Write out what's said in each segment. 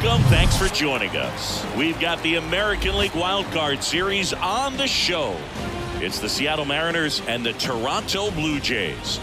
Welcome. Thanks for joining us. We've got the American League Wild Card Series on the show. It's the Seattle Mariners and the Toronto Blue Jays.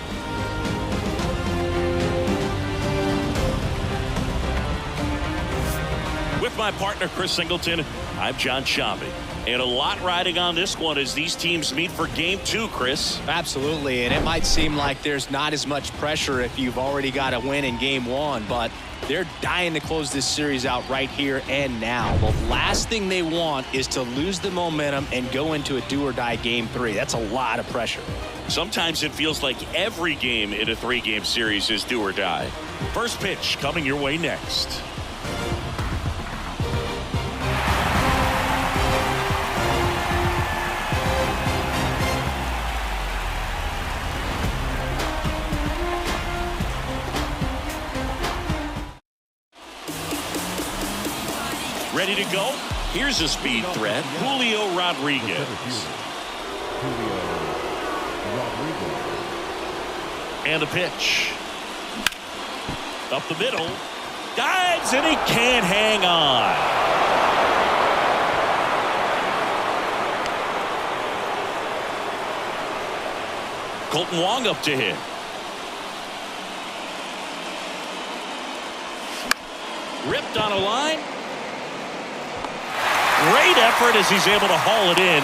With my partner, Chris Singleton, I'm John Shambi. And a lot riding on this one as these teams meet for Game 2, Chris. Absolutely, and it might seem like there's not as much pressure if you've already got a win in Game 1, but they're dying to close this series out right here and now. The last thing they want is to lose the momentum and go into a do-or-die Game 3. That's a lot of pressure. Sometimes it feels like every game in a 3-game series is do or die. First pitch coming your way next. Ready to go? Here's a speed threat, Julio Rodriguez. And a pitch. Up the middle. Dives, and he can't hang on. Colton Wong up to hit. Ripped on a line. Great effort as he's able to haul it in,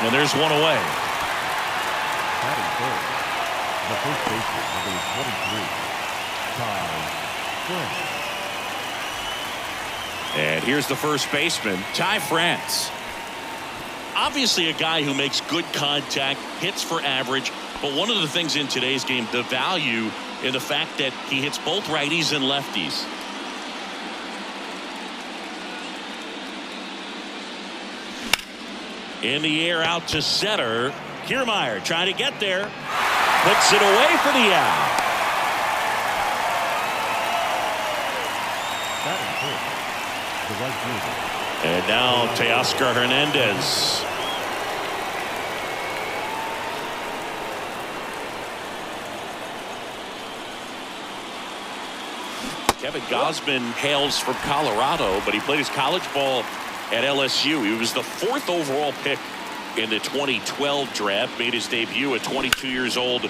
and there's one away. Batting third, the first baseman, number 23, Ty France. And here's the first baseman, Ty France. Obviously a guy who makes good contact, hits for average, but one of the things in today's game, the value in the fact that he hits both righties and lefties. In the air out to center. Kiermaier trying to get there. Puts it away for the out. And now Teoscar Hernandez. Kevin Gausman hails from Colorado, but he played his college ball at LSU. He was the 4th overall pick in the 2012 draft, made his debut at 22 years old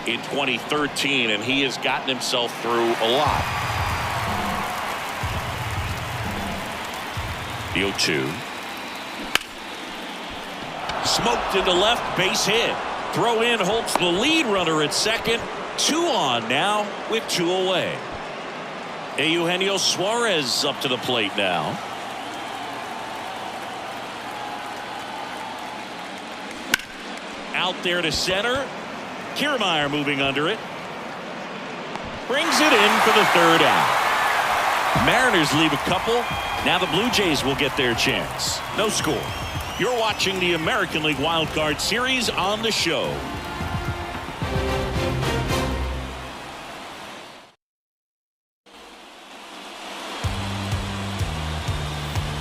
in 2013, and he has gotten himself through a lot. The 0-2. Smoked into left, base hit. Throw in holds the lead runner at second. 2 on now with 2 away. Eugenio Suarez up to the plate now. Out there to center. Kiermaier moving under it. Brings it in for the 3rd out. Mariners leave a couple. Now the Blue Jays will get their chance. No score. You're watching the American League Wild Card Series on the show.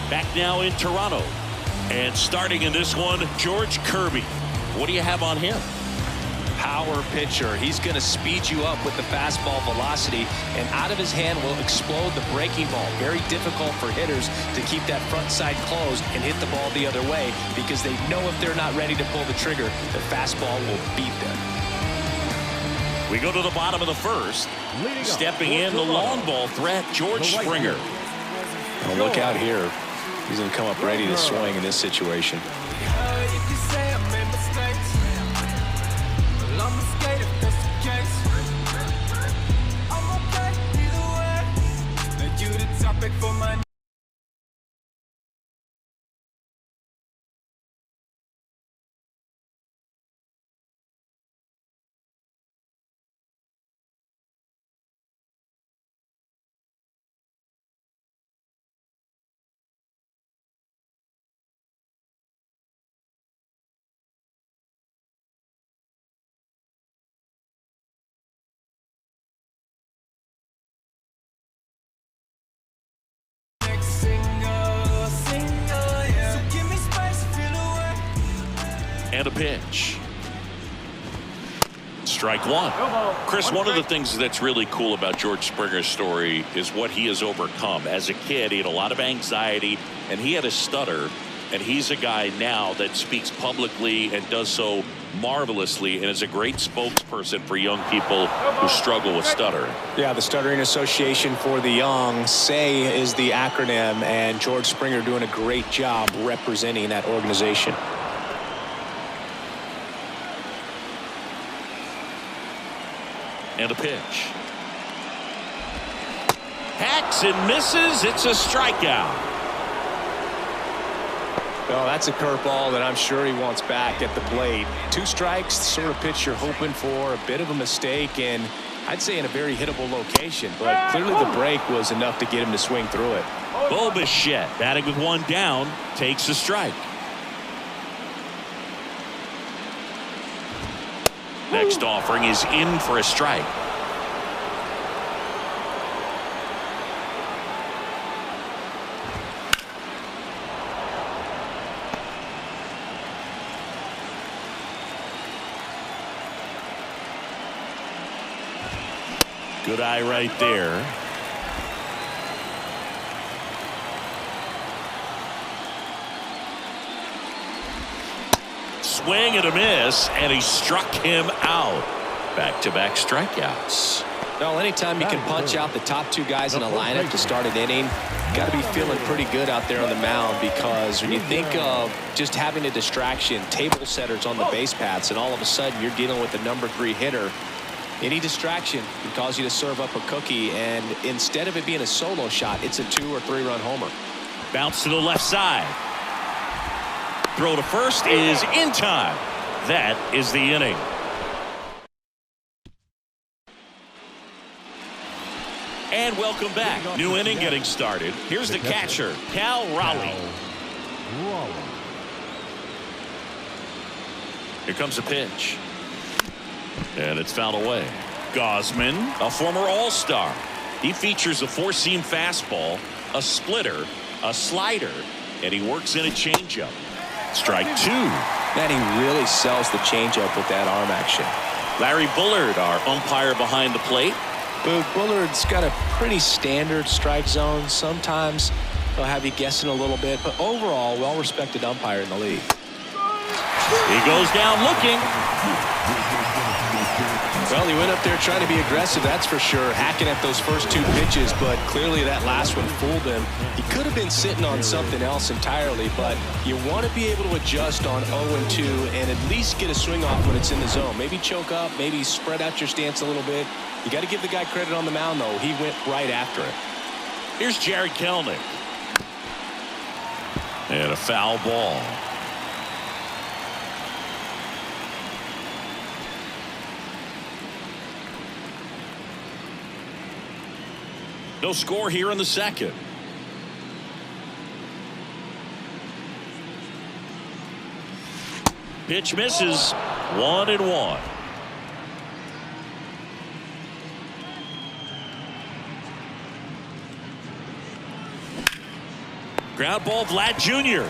Back now in Toronto. And starting in this one, George Kirby. What do you have on him? Power pitcher. He's going to speed you up with the fastball velocity, and out of his hand will explode the breaking ball. Very difficult for hitters to keep that front side closed and hit the ball the other way, because they know if they're not ready to pull the trigger, the fastball will beat them. We go to the bottom of the 1st. Stepping in, the long ball threat, George Springer. Well, look out here. He's going to come up ready to swing in this situation. And a pitch. Strike one. Chris, one of the things that's really cool about George Springer's story is what he has overcome. As a kid, he had a lot of anxiety, and he had a stutter. And he's a guy now that speaks publicly and does so marvelously and is a great spokesperson for young people who struggle with stuttering. Yeah, the Stuttering Association for the Young, SAY is the acronym, and George Springer doing a great job representing that organization. And a pitch. Hacks and misses. It's a strikeout. Well, that's a curveball that I'm sure he wants back at the plate. 2 strikes, the sort of pitch you're hoping for, a bit of a mistake, and I'd say in a very hittable location. But clearly the break was enough to get him to swing through it. Bo Bichette batting with 1 down takes a strike. Next offering is in for a strike. Good eye right there. Swing and a miss, and he struck him out. Back-to-back strikeouts. Well, anytime you can punch out the top 2 guys in a lineup to start an inning, you got to be feeling pretty good out there on the mound, because when you think of just having a distraction, table setters on the base paths, and all of a sudden you're dealing with the number 3 hitter, any distraction can cause you to serve up a cookie, and instead of it being a solo shot, it's a 2 or 3 run homer. Bounce to the left side. Throw to first is in time. That is the inning. And welcome back. New inning getting started. Here's the catcher, Cal Raleigh. Here comes a pitch. And it's fouled away. Gosman, a former All-Star. He features a 4-seam fastball, a splitter, a slider, and he works in a changeup. Strike 2. Man, he really sells the changeup with that arm action. Larry Bullard, our umpire behind the plate. Bullard's got a pretty standard strike zone. Sometimes he'll have you guessing a little bit, but overall, well-respected umpire in the league. He goes down looking. Well, he went up there trying to be aggressive, that's for sure, hacking at those first 2 pitches, but clearly that last one fooled him. He could have been sitting on something else entirely, but you want to be able to adjust on 0-2 and at least get a swing off when it's in the zone. Maybe choke up, maybe spread out your stance a little bit. You got to give the guy credit on the mound, though. He went right after it. Here's Jared Kelenic. And a foul ball. No score here in the second. Pitch misses. 1-1. Ground ball, Vlad Jr.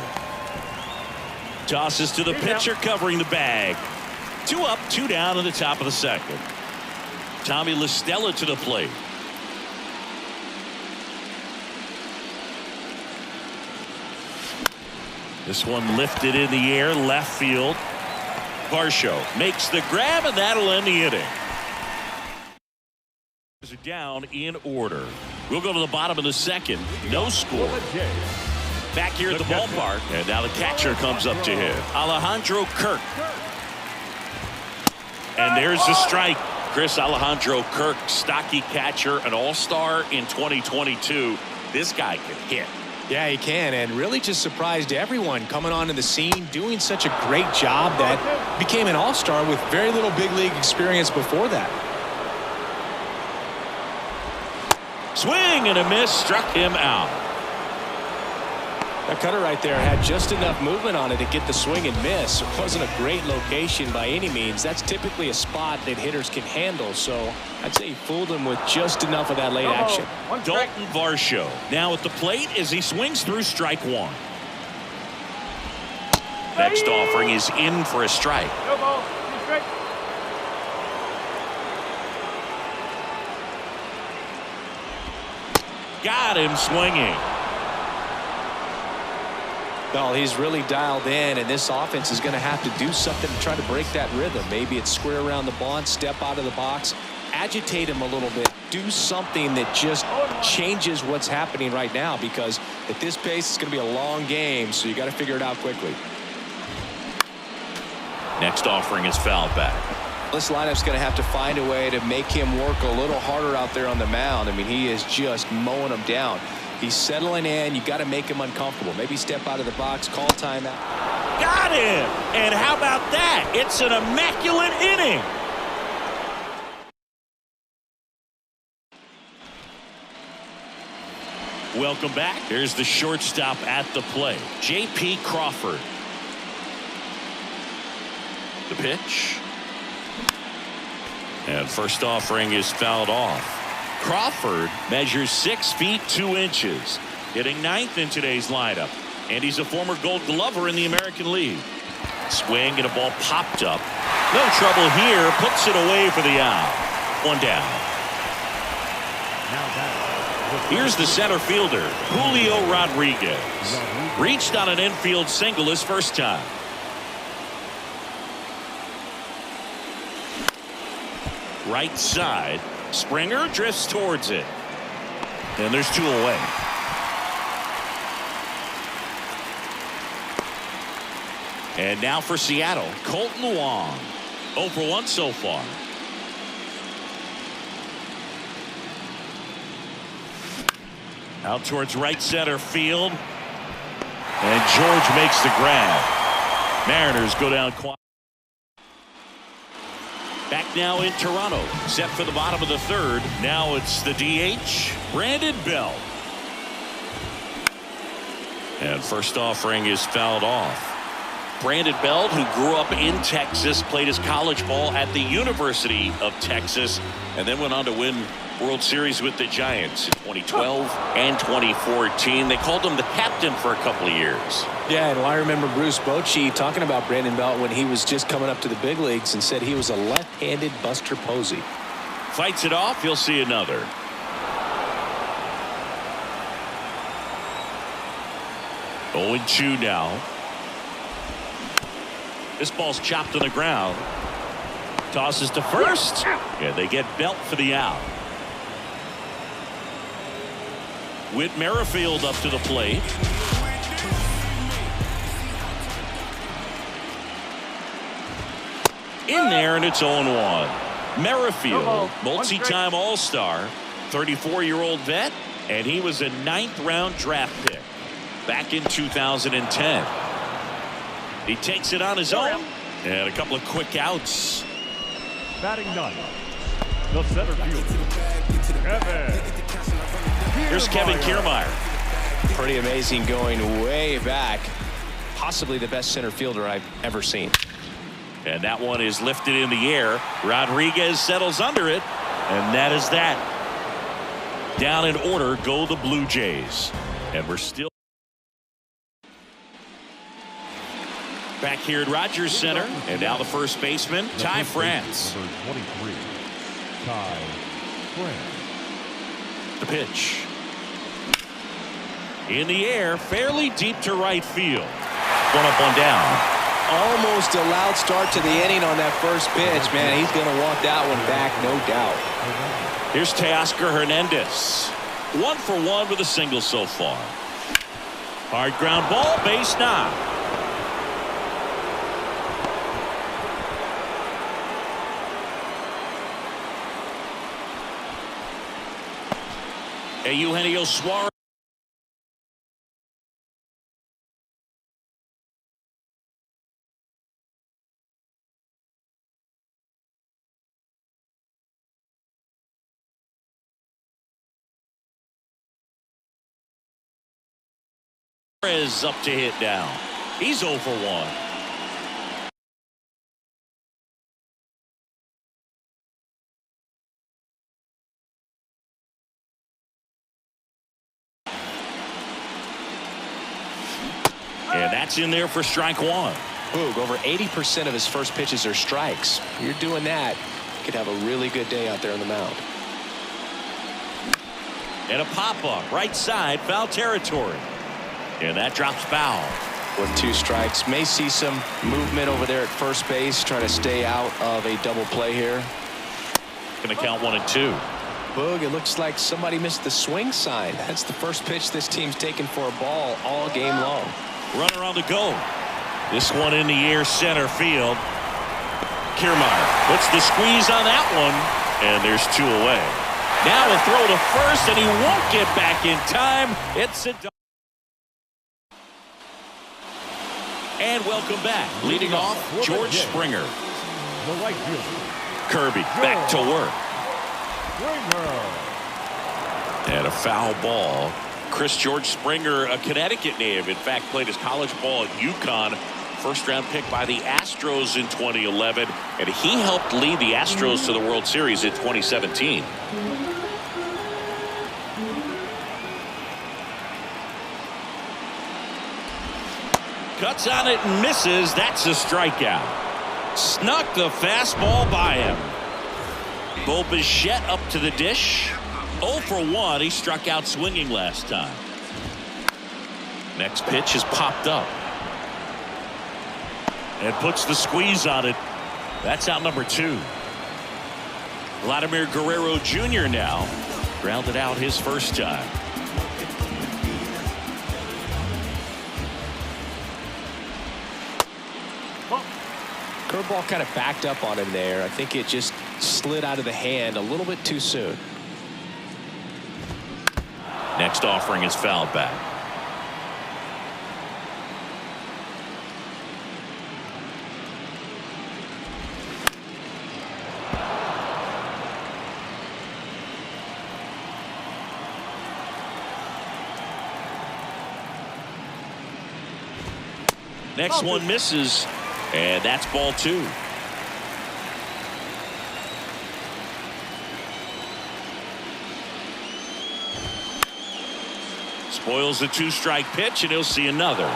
Tosses to the pitcher covering the bag. 2 up, 2 down in the top of the second. Tommy LaStella to the plate. This one lifted in the air, left field. Varsho makes the grab, and that'll end the inning. Down in order. We'll go to the bottom of the second. No score. Back here at the ballpark, and now the catcher comes up to hit. Alejandro Kirk. And there's the strike. Chris, Alejandro Kirk, stocky catcher, an all-star in 2022. This guy can hit. Yeah, he can, and really just surprised everyone coming onto the scene, doing such a great job that became an all-star with very little big league experience before that. Swing and a miss, struck him out. That cutter right there had just enough movement on it to get the swing and miss. It wasn't a great location by any means. That's typically a spot that hitters can handle, so I'd say he fooled him with just enough of that late action. Dalton Varsho now at the plate as he swings through strike 1. Next offering is in for a strike. got him swinging. Well, he's really dialed in, and this offense is going to have to do something to try to break that rhythm. Maybe it's square around the bunt, step out of the box, agitate him a little bit, do something that just changes what's happening right now, because at this pace it's going to be a long game, so you got to figure it out quickly. Next offering is fouled back. This lineup's going to have to find a way to make him work a little harder out there on the mound. I mean, he is just mowing them down. He's settling in. You got to make him uncomfortable. Maybe step out of the box, call timeout. Got him! And how about that? It's an immaculate inning. Welcome back. Here's the shortstop at the plate, J.P. Crawford. The pitch. And first offering is fouled off. Crawford measures 6 feet 2 inches, hitting 9th in today's lineup, and he's a former Gold Glover in the American League. Swing and a ball popped up. No trouble here. Puts it away for the out. One down. Here's the center fielder, Julio Rodriguez. Reached on an infield single his first time. Right side. Springer drifts towards it. And there's 2 away. And now for Seattle, Colton Wong. 0 for 1 so far. Out towards right center field. And George makes the grab. Mariners go down quiet. Back now in Toronto, set for the bottom of the 3rd. Now it's the DH, Brandon Belt. And first offering is fouled off. Brandon Belt, who grew up in Texas, played his college ball at the University of Texas, and then went on to win World Series with the Giants in 2012 and 2014. They called him the captain for a couple of years. Yeah, and I remember Bruce Bochy talking about Brandon Belt when he was just coming up to the big leagues and said he was a left-handed Buster Posey. Fights it off. You'll see another. Oh, 0-2 now. This ball's chopped on the ground. Tosses to first. Yeah, they get Belt for the out. Whit Merrifield up to the plate. In there, and it's 0-1. Merrifield, multi-time All-Star, 34-year-old vet, and he was a 9th-round draft pick back in 2010. He takes it on his own, and a couple of quick outs. Batting 9, the center fielder, Kevin. Here's Kevin Kiermaier. Pretty amazing, going way back. Possibly the best center fielder I've ever seen. And that one is lifted in the air. Rodriguez settles under it, and that is that. Down in order go the Blue Jays. And we're still back here at Rogers Center, and now the first baseman, Ty France. Number 23, Ty France. The pitch. In the air, fairly deep to right field. 1 up, 1 down. Almost a loud start to the inning on that first pitch. Man, he's going to want that one back, no doubt. Here's Teoscar Hernandez. 1 for 1 with a single so far. Hard ground ball, base knock. Eugenio Suarez. Up to hit down. He's 0 for 1. And that's in there for strike 1. Boog, over 80% of his first pitches are strikes. You're doing that, you could have a really good day out there on the mound. And a pop-up right side, foul territory. And that drops foul. With 2 strikes, may see some movement over there at first base, trying to stay out of a double play here. Going to count 1 and 2. Boog, it looks like somebody missed the swing sign. That's the first pitch this team's taken for a ball all game long. Runner on the go. This one in the air, center field. Kiermaier puts the squeeze on that one, and there's 2 away. Now a throw to first, and he won't get back in time. It's a and welcome back. Leading off, George Springer. The right fielder, Kirby back to work. Springer. And a foul ball. George Springer, a Connecticut native. In fact, played his college ball at UConn. First-round pick by the Astros in 2011. And he helped lead the Astros to the World Series in 2017. Cuts on it and misses. That's a strikeout. Snuck the fastball by him. Bo Bichette up to the dish. 0 for 1. He struck out swinging last time. Next pitch is popped up. And puts the squeeze on it. That's out number 2. Vladimir Guerrero Jr. now. Grounded out his first time. Curveball kind of backed up on him there. I think it just slid out of the hand a little bit too soon. Next offering is fouled back. Next one misses, and that's ball 2. Spoils the 2-strike pitch, and he'll see another.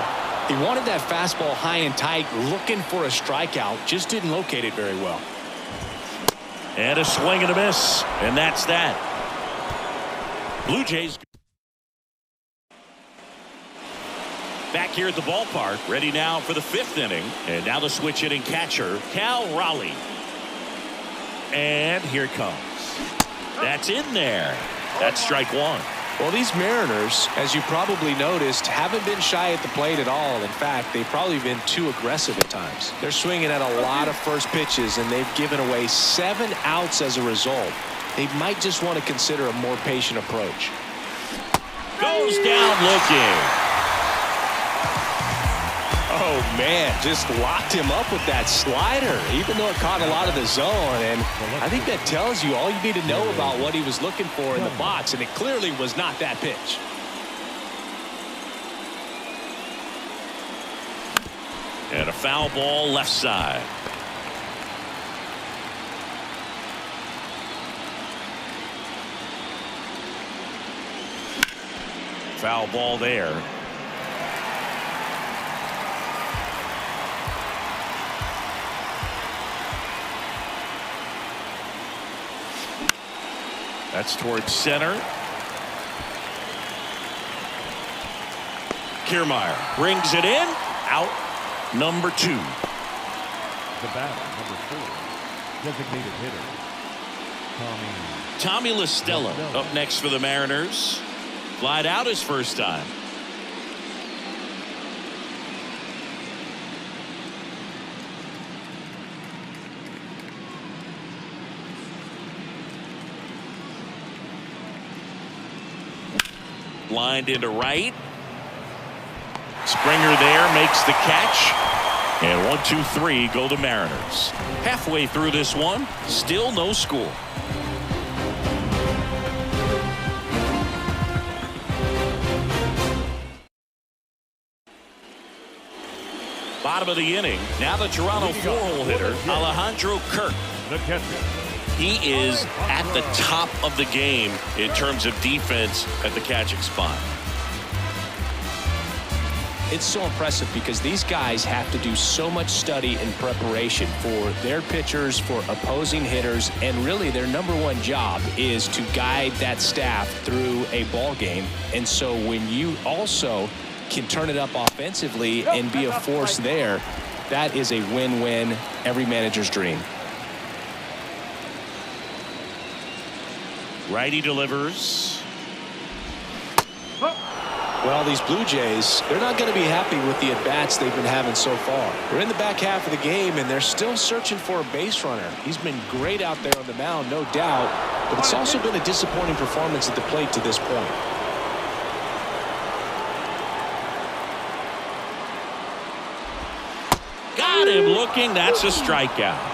He wanted that fastball high and tight, looking for a strikeout, just didn't locate it very well. And a swing and a miss, and that's that. Blue Jays back here at the ballpark, ready now for the 5th inning. And now the switch hitting catcher, Cal Raleigh. And here it comes. That's in there. That's strike 1. Well, these Mariners, as you probably noticed, haven't been shy at the plate at all. In fact, they've probably been too aggressive at times. They're swinging at a lot of first pitches, and they've given away 7 outs as a result. They might just want to consider a more patient approach. Goes down looking. Oh, man, just locked him up with that slider, even though it caught a lot of the zone. And I think that tells you all you need to know about what he was looking for in the box, and it clearly was not that pitch. And a foul ball left side. Foul ball there. That's towards center. Kiermaier brings it in. Out number 2. The batter, number 4, designated hitter, Tommy La Stella up next for the Mariners. Flied out his first time. Lined into right. Springer there makes the catch. And 1, 2, 3 go the Mariners. Halfway through this one, still no score. Bottom of the inning. Now the Toronto 4-hole hitter, Alejandro Kirk. the catcher. He is at the top of the game in terms of defense at the catching spot. It's so impressive because these guys have to do so much study and preparation for their pitchers, for opposing hitters, and really their number one job is to guide that staff through a ball game. And so when you also can turn it up offensively and be a force there, that is a win-win, every manager's dream. Righty delivers. Well, these Blue Jays, they're not going to be happy with the at-bats they've been having so far. We're in the back half of the game, and they're still searching for a base runner. He's been great out there on the mound, no doubt, but it's also been a disappointing performance at the plate to this point. Got him looking. That's a strikeout.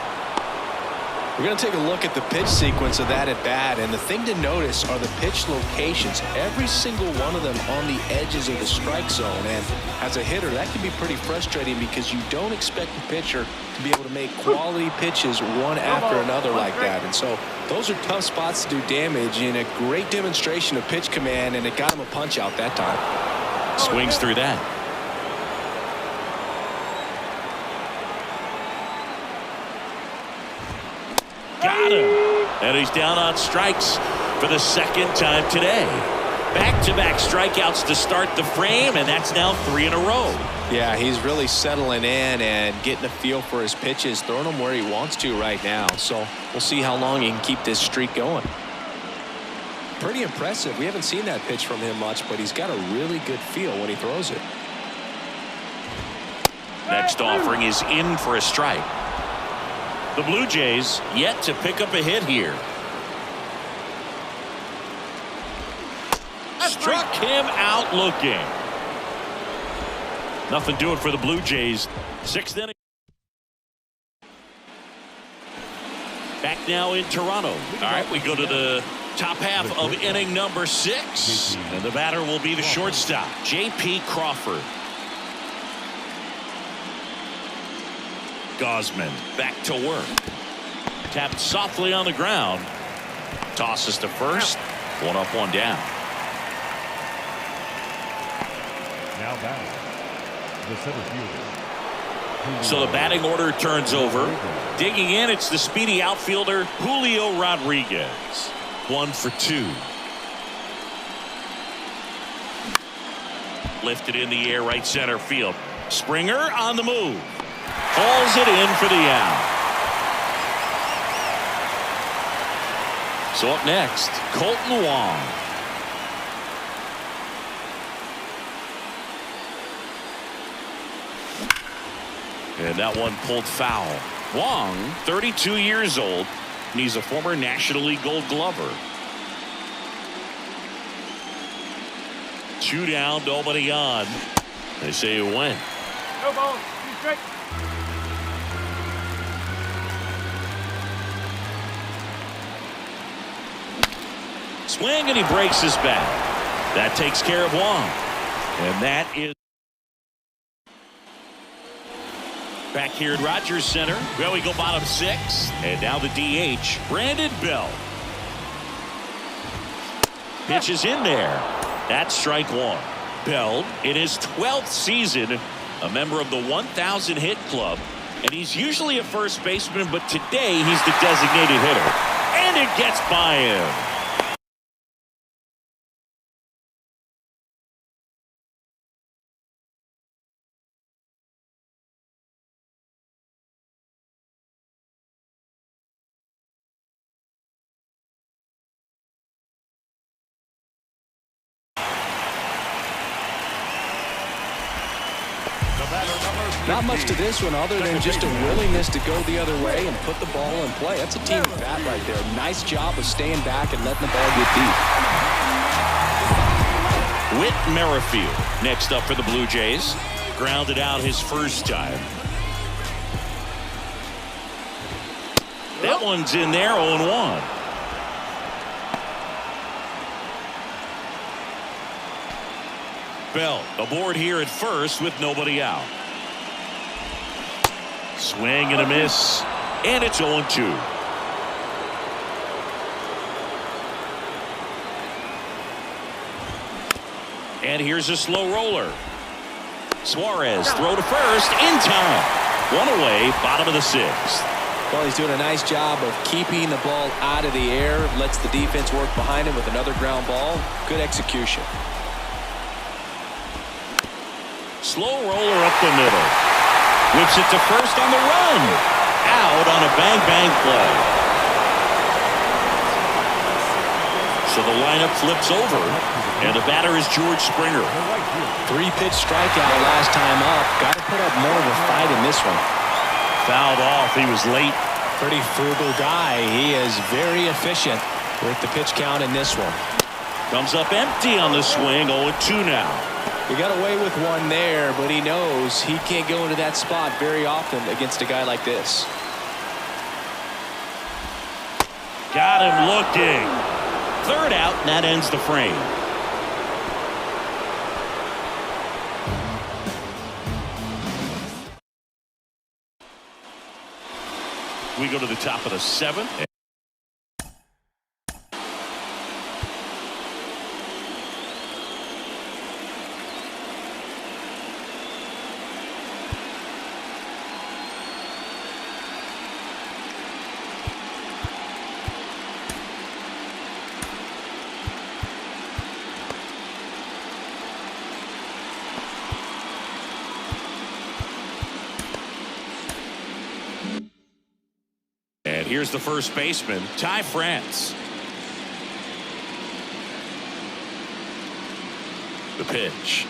We're going to take a look at the pitch sequence of that at bat, and the thing to notice are the pitch locations. Every single one of them on the edges of the strike zone, and as a hitter, that can be pretty frustrating because you don't expect the pitcher to be able to make quality pitches one after another like that. And so those are tough spots to do damage, and a great demonstration of pitch command, and it got him a punch out that time. Swings through that. Got him. And he's down on strikes for the second time today. Back-to-back strikeouts to start the frame, and that's now 3 in a row. Yeah, he's really settling in and getting a feel for his pitches, throwing them where he wants to right now. So we'll see how long he can keep this streak going. Pretty impressive. We haven't seen that pitch from him much, but he's got a really good feel when he throws it. Next offering is in for a strike. The Blue Jays yet to pick up a hit here. Struck him out looking. Nothing doing for the Blue Jays. 6th inning. Back now in Toronto. All right, we go to the top half of inning number 6. And the batter will be the shortstop, J.P. Crawford. Gosman back to work. Tapped softly on the ground. Tosses to first. 1 up, 1 down. Now batting, the center fielder. So the batting order turns over. Digging in, it's the speedy outfielder Julio Rodriguez. 1 for 2. Lifted in the air, right center field. Springer on the move. Hauls it in for the out. So up next, Colton Wong. And that one pulled foul. Wong, 32 years old, and he's a former National League Gold Glover. 2 down, nobody on. They say you win. No ball. Straight. Swing, and he breaks his back. That takes care of Wong. And that is back here at Rogers Center. Well, we go bottom 6. And now the DH, Brandon Belt. Pitch is in there. That's strike 1. Belt, in his 12th season, a member of the 1,000 hit club. And he's usually a first baseman, but today he's the designated hitter. And it gets by him. Not much to this one other than just a willingness to go the other way and put the ball in play. That's a team at bat right there. Nice job of staying back and letting the ball get deep. Whit Merrifield next up for the Blue Jays. Grounded out his first time. That one's in there, 0-1. Bell aboard here at first with nobody out. Swing and a miss, and it's 0-2. And here's a slow roller. Suarez throw to first in time. One away, bottom of the 6th. Well, he's doing a nice job of keeping the ball out of the air. Lets the defense work behind him with another ground ball. Good execution. Slow roller up the middle. Whips it to first on the run. Out on a bang-bang play. So the lineup flips over, and the batter is George Springer. 3-pitch strikeout last time up. Got to put up more of a fight in this one. Fouled off. He was late. Pretty frugal guy. He is very efficient with the pitch count in this one. Comes up empty on the swing. 0-2 now. He got away with one there, but he knows he can't go into that spot very often against a guy like this. Got him looking. 3rd out, and that ends the frame. We go to the top of the 7th. And here's the first baseman, Ty France. The pitch.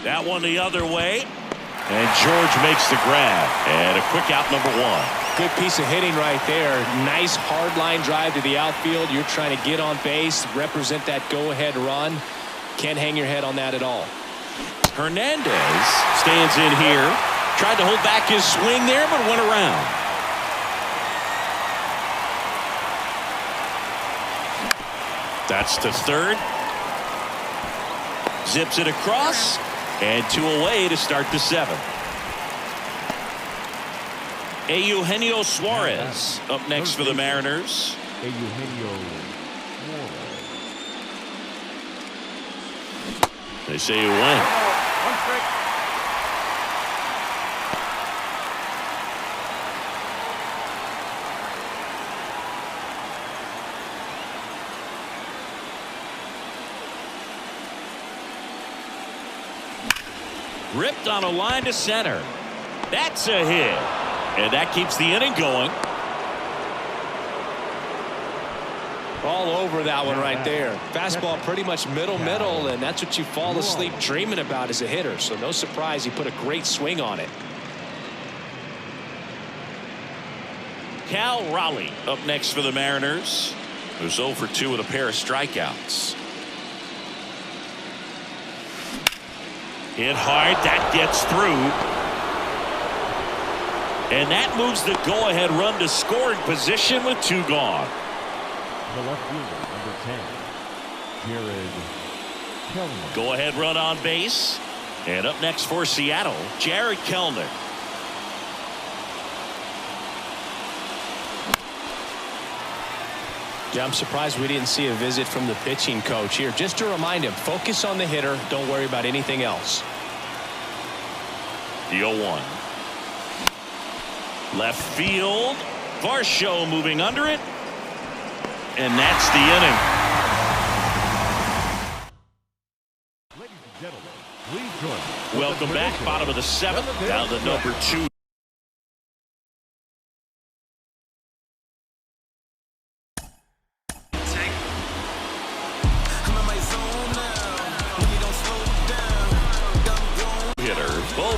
That one the other way. And George makes the grab. And a quick out, number 1. Good piece of hitting right there. Nice hard line drive to the outfield. You're trying to get on base, represent that go-ahead run. Can't hang your head on that at all. Hernandez stands in here. Tried to hold back his swing there, but went around. That's to 3rd. Zips it across. And 2 away to start the 7th. Eugenio Suarez up next for the Mariners. They say you win. Ripped on a line to center. That's a hit. And that keeps the inning going. All over that one right there. Fastball pretty much middle, and that's what you fall asleep dreaming about as a hitter. So no surprise he put a great swing on it. Cal Raleigh up next for the Mariners, who's 0 for 2 with a pair of strikeouts. Hit hard. That gets through. And that moves the go-ahead run to scoring position with 2 gone. The left fielder, number 10, Jared Kellner. Go-ahead run on base. And up next for Seattle, Jared Kellner. Yeah, I'm surprised we didn't see a visit from the pitching coach here. Just to remind him, focus on the hitter. Don't worry about anything else. The 0-1. Left field. Varsho moving under it. And that's the inning. Ladies and gentlemen, please join us. Welcome back. Bottom of the 7th. Down to number 2.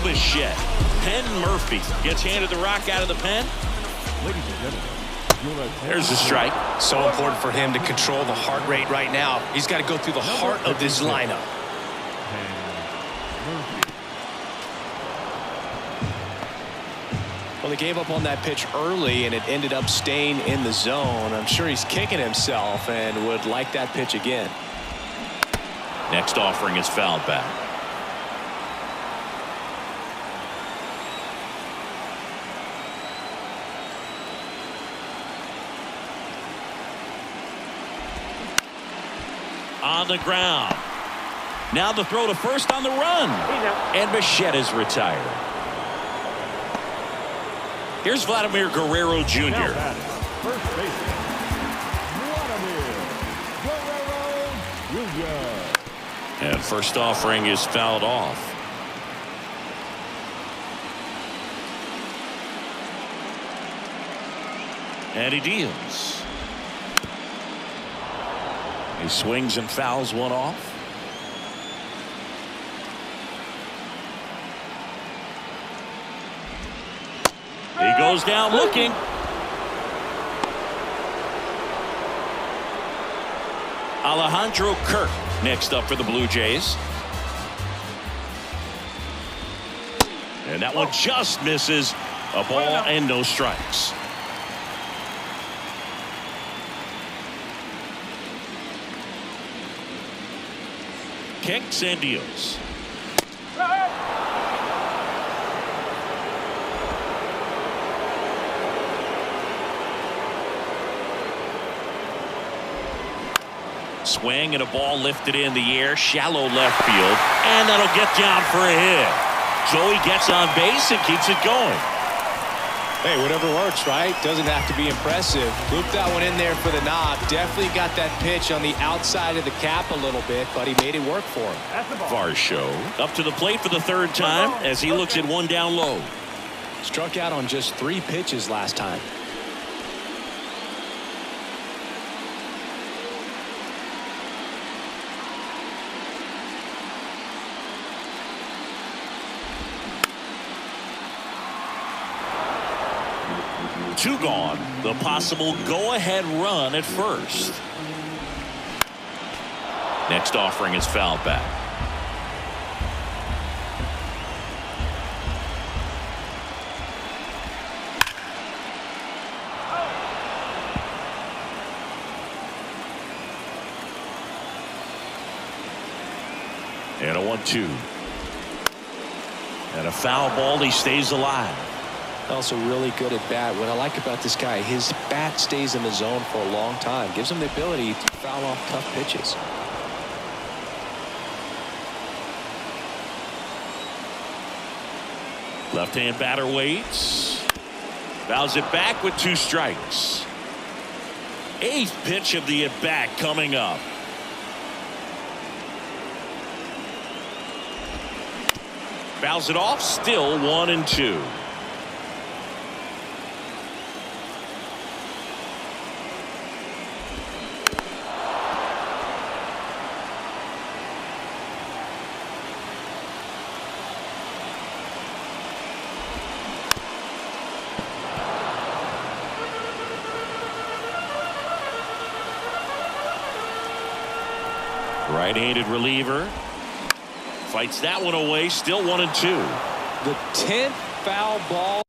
Bichette. Penn Murphy gets handed the rock out of the pen. Ladies and gentlemen, there's a strike. So important for him to control the heart rate right now. He's got to go through the heart of this lineup. Well, he gave up on that pitch early, and it ended up staying in the zone. I'm sure he's kicking himself and would like that pitch again. Next offering is fouled back. On the ground. Now the throw to first on the run. And Bichette is retired. Here's Vladimir Guerrero Jr. Now batting, first baseman, Vladimir Guerrero Jr. And first offering is fouled off. And he deals. He swings and fouls one off. He goes down looking. Alejandro Kirk next up for the Blue Jays. And that one just misses. A ball and no strikes. Kicks and deals. Swing and a ball lifted in the air, shallow left field, and that'll get down for a hit. Joey gets on base and keeps it going. Hey, whatever works, right? Doesn't have to be impressive. Looped that one in there for the nod. Definitely got that pitch on the outside of the cap a little bit, but he made it work for him. Varsho up to the plate for the third time as he looks at one down low. Struck out on just 3 pitches last time. Two gone. The possible go-ahead run at first. Next offering is fouled back. And a 1-2. And a foul ball. He stays alive. Also really good at bat. What I like about this guy, his bat stays in the zone for a long time. Gives him the ability to foul off tough pitches. Left-hand batter waits. Fouls it back with 2 strikes. 8th pitch of the at-bat coming up. Fouls it off. Still 1-2. Right-handed reliever fights that one away. Still 1-2. The 10th foul ball.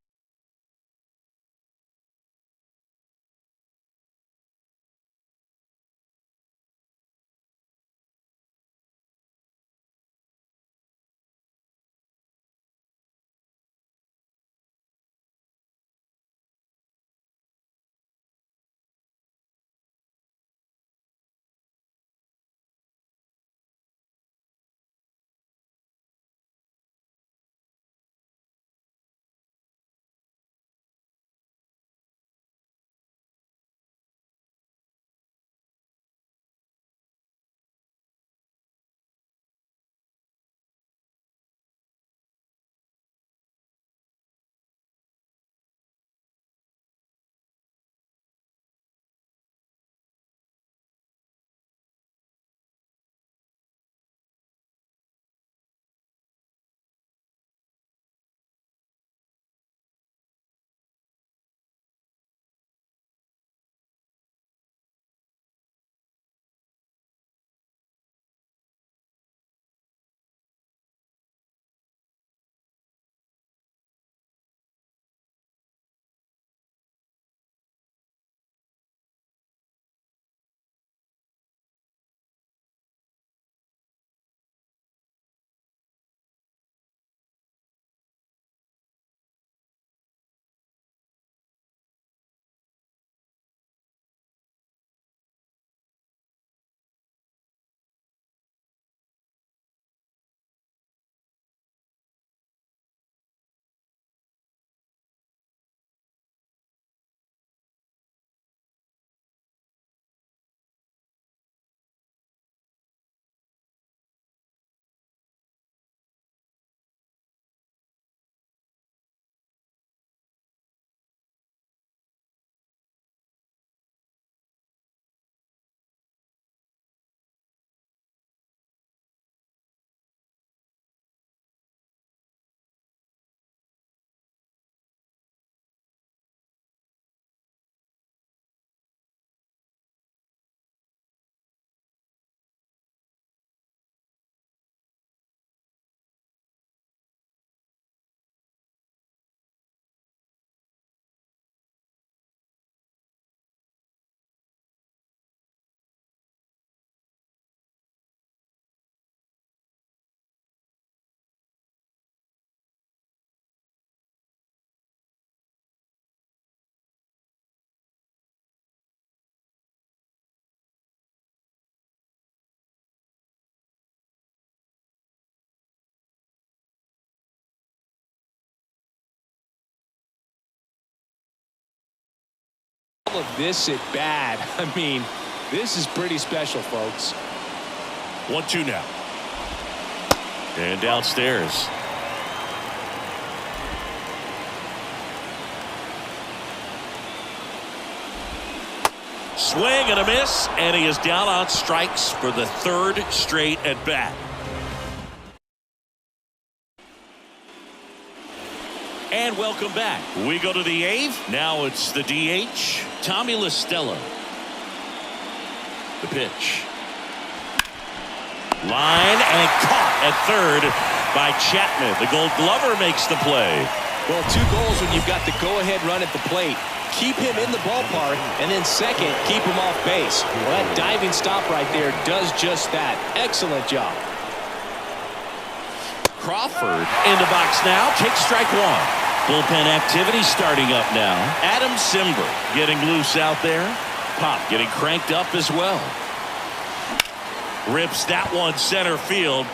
Of this at bat. I mean, this is pretty special, folks. 1-2 now. And downstairs. Swing and a miss, and he is down on strikes for the third straight at bat. And welcome back. We go to the eighth. Now it's the DH, Tommy La Stella. The pitch. Line and caught at third by Chapman. The Gold Glover makes the play. Well, 2 goals when you've got the go-ahead run at the plate. Keep him in the ballpark, and then second, keep him off base. Well, that diving stop right there does just that. Excellent job. Crawford in the box now. Takes strike one. Bullpen activity starting up now. Adam Simber getting loose out there. Pop getting cranked up as well. Rips that one center field.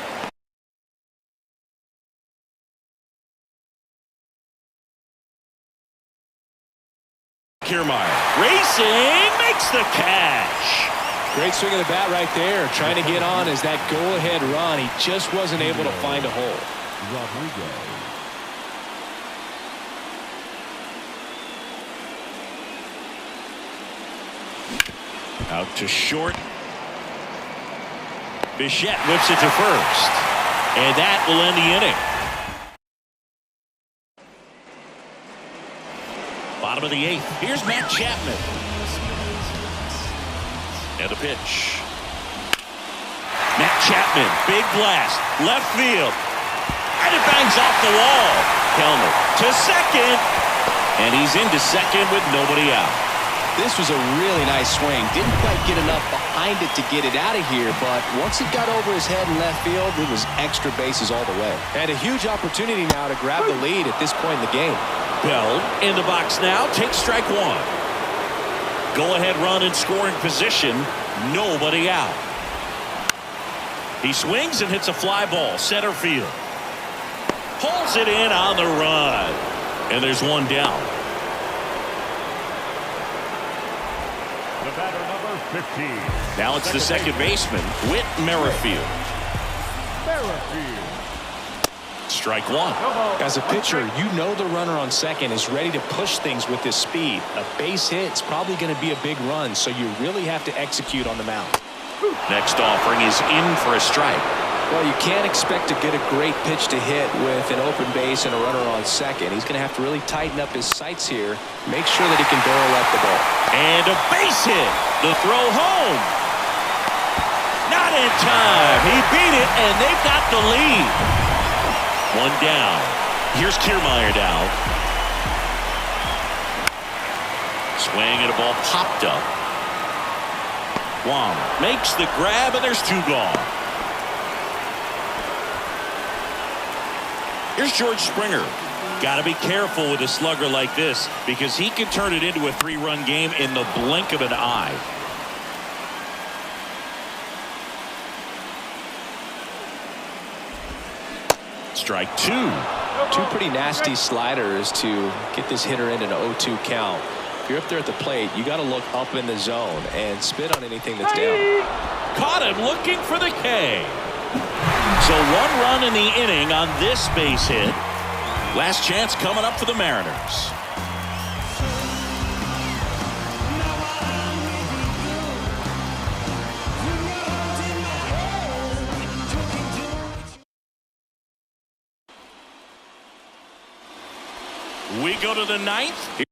Kiermaier racing, makes the catch. Great swing of the bat right there. Trying to get on as that go-ahead run. He just wasn't able to find a hole. Rodriguez. Out to short. Bichette whips it to first. And that will end the inning. Bottom of the eighth. Here's Matt Chapman. And a pitch. Matt Chapman, big blast, left field. And it bangs off the wall. Kellner to second. And he's into second with nobody out. This was a really nice swing. Didn't quite get enough behind it to get it out of here, but once it got over his head in left field, it was extra bases all the way. And a huge opportunity now to grab the lead at this point in the game. Bell in the box now. Takes strike one. Go-ahead run in scoring position. Nobody out. He swings and hits a fly ball. Center field. Pulls it in on the run. And there's one down. The batter number 15. Now it's the second baseman, Whit Merrifield. Merrifield. Strike one. As a pitcher, you know the runner on second is ready to push things with his speed. A base hit is probably going to be a big run, so you really have to execute on the mound. Next offering is in for a strike. Well, you can't expect to get a great pitch to hit with an open base and a runner on second. He's going to have to really tighten up his sights here, make sure that he can barrel up the ball. And a base hit. The throw home. Not in time. He beat it, and they've got the lead. One down. Here's Kiermaier now. Swing and a ball popped up. Wong makes the grab, and there's 2 gone. Here's George Springer. Got to be careful with a slugger like this because he can turn it into a 3-run game in the blink of an eye. Strike 2. 2 pretty nasty sliders to get this hitter in an 0-2 count. If you're up there at the plate, you got to look up in the zone and spit on anything that's down. Caught him looking for the K. So 1 run in the inning on this base hit. Last chance coming up for the Mariners. We go to the 9th.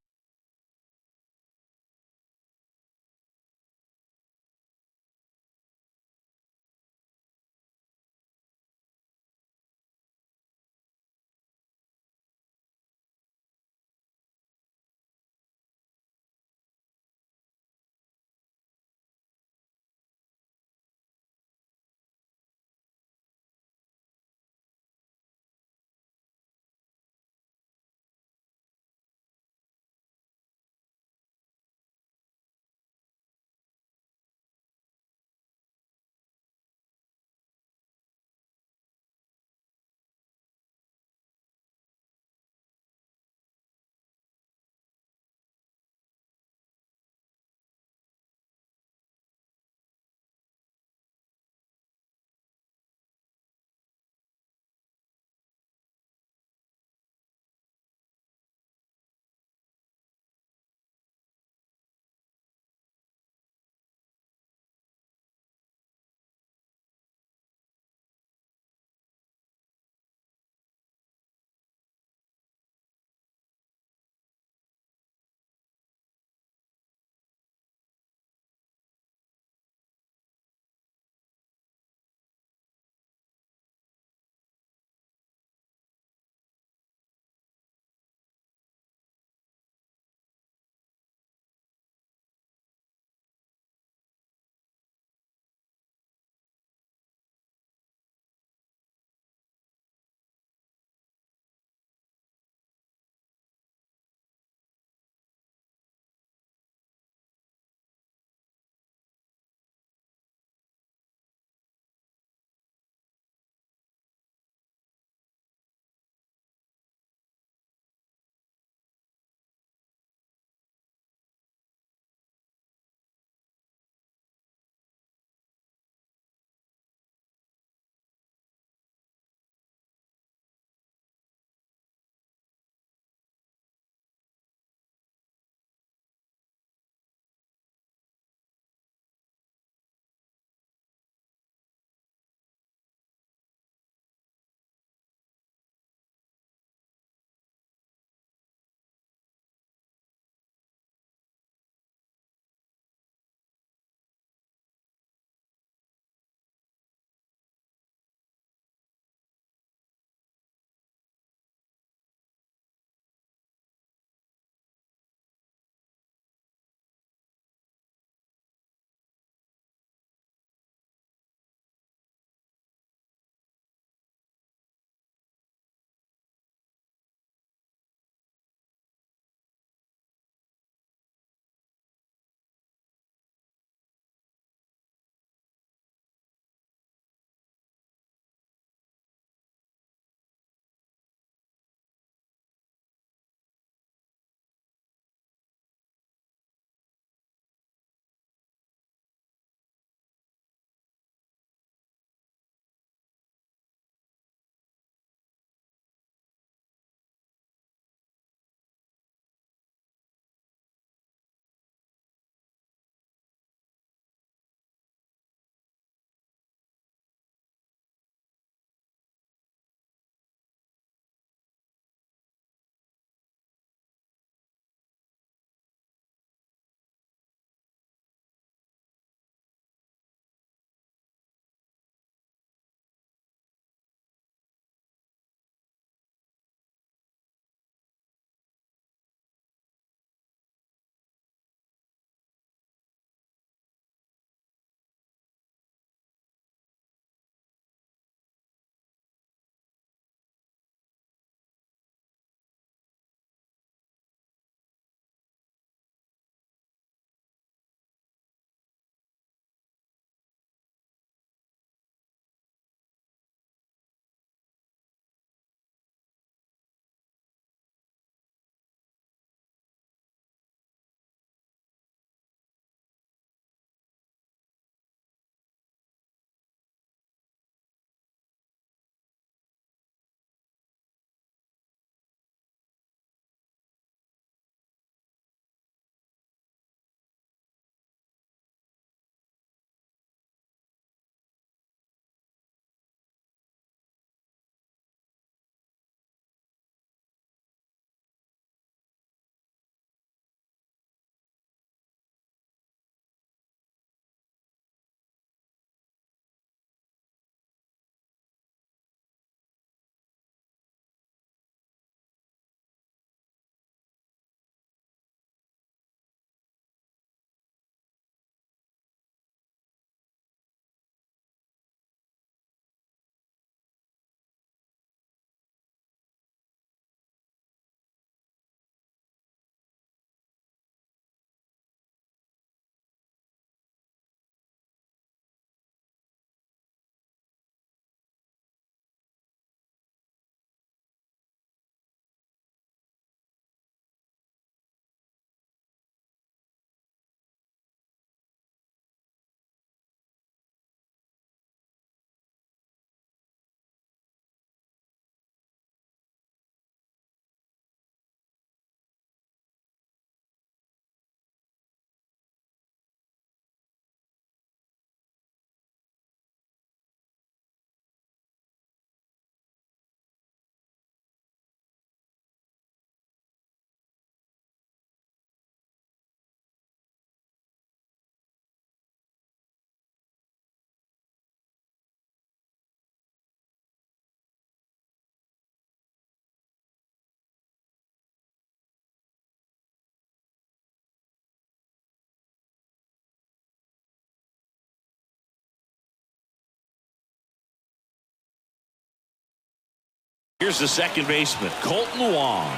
Here's the second baseman, Colton Wong.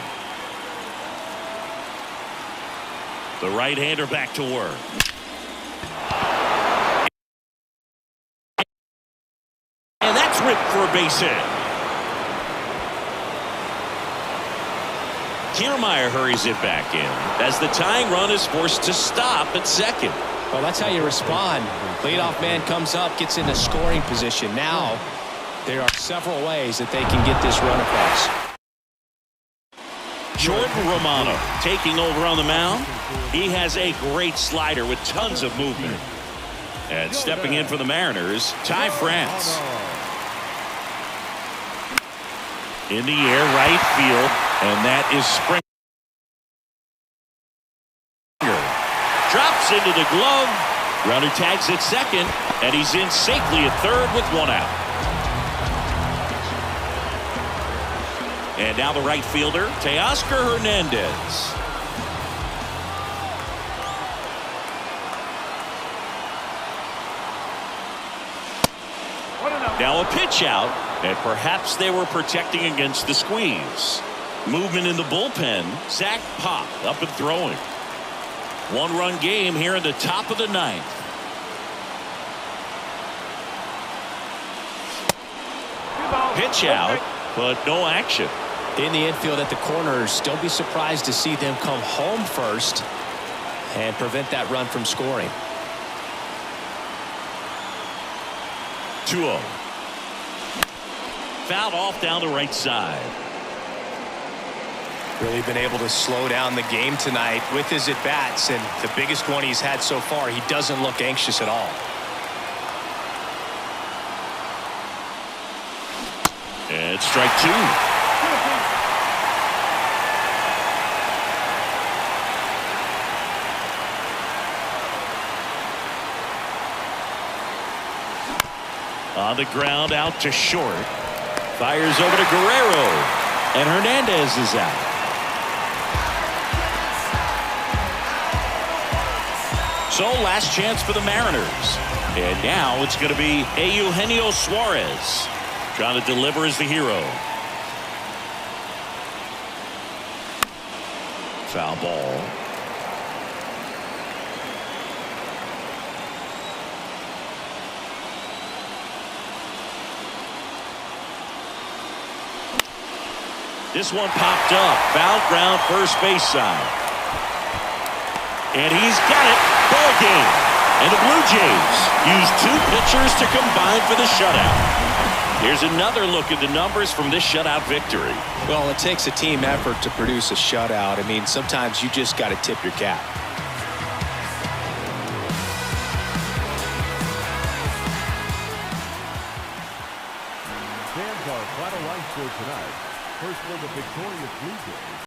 The right-hander back to work. And that's ripped for a base hit. Kiermaier hurries it back in as the tying run is forced to stop at second. Well, that's how you respond. Leadoff man comes up, gets in a scoring position. Now, there are several ways that they can get this run across. Jordan Romano taking over on the mound. He has a great slider with tons of movement. And stepping in for the Mariners, Ty France. In the air, right field, and that is Springer. Drops into the glove. Runner tags at second, and he's in safely at third with one out. And now the right fielder, Teoscar Hernandez. Now a pitch out, and perhaps they were protecting against the squeeze. Movement in the bullpen. Zach Pop up and throwing. One-run game here in the top of the ninth. Pitch out, but no action. In the infield at the corners, don't be surprised to see them come home first and prevent that run from scoring. 2-0. Fouled off down the right side. Really been able to slow down the game tonight with his at-bats, and the biggest one he's had so far, he doesn't look anxious at all. And strike two. On the ground, out to short. Fires over to Guerrero. And Hernandez is out. So last chance for the Mariners. And now it's going to be Eugenio Suarez. Trying to deliver as the hero. Foul ball. This one popped up. Foul ground, first base side. And he's got it. Ball game. And the Blue Jays use two pitchers to combine for the shutout. Here's another look at the numbers from this shutout victory. Well, it takes a team effort to produce a shutout. I mean, sometimes you just got to tip your cap. Fans are final line for tonight. First for the victorious Blue Jays,